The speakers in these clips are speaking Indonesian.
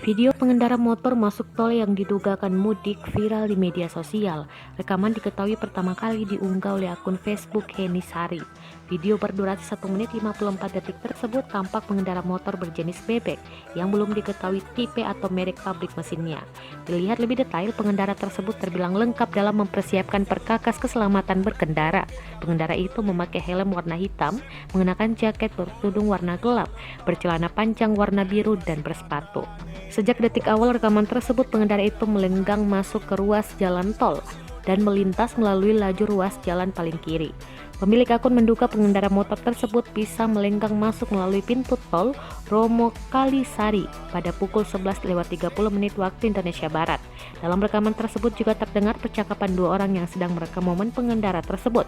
Video pengendara motor masuk tol yang diduga akan mudik viral di media sosial. Rekaman diketahui pertama kali diunggah oleh akun Facebook Heni Sari. Video berdurasi 1 menit 54 detik tersebut tampak pengendara motor berjenis bebek yang belum diketahui tipe atau merek pabrik mesinnya. Dilihat lebih detail, pengendara tersebut terbilang lengkap dalam mempersiapkan perkakas keselamatan berkendara. Pengendara itu memakai helm warna hitam, mengenakan jaket bertudung warna gelap, bercelana panjang warna biru, dan bersepatu. Sejak detik awal rekaman tersebut, pengendara itu melenggang masuk ke ruas jalan tol dan melintas melalui lajur ruas jalan paling kiri. Pemilik akun menduga pengendara motor tersebut bisa melenggang masuk melalui pintu tol Romo Kalisari pada pukul 11.30 waktu Indonesia Barat. Dalam rekaman tersebut juga terdengar percakapan dua orang yang sedang merekam momen pengendara tersebut.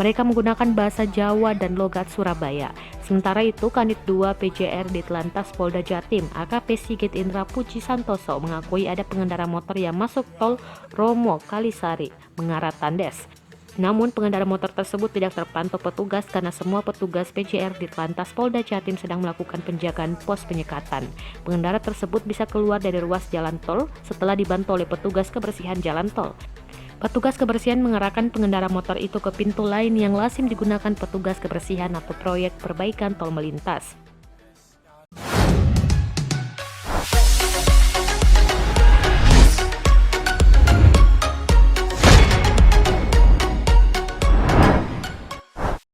Mereka menggunakan bahasa Jawa dan logat Surabaya. Sementara itu, Kanit 2 PJR di Telantas Polda Jatim AKP Sigit Indra Puji Santoso mengakui ada pengendara motor yang masuk tol Romo Kalisari mengarah Tandes. Namun pengendara motor tersebut tidak terpantau petugas karena semua petugas PJR di Telantas Polda Jatim sedang melakukan penjagaan pos penyekatan. Pengendara tersebut bisa keluar dari ruas jalan tol setelah dibantu oleh petugas kebersihan jalan tol. Petugas kebersihan mengarahkan pengendara motor itu ke pintu lain yang lazim digunakan petugas kebersihan atau proyek perbaikan tol melintas.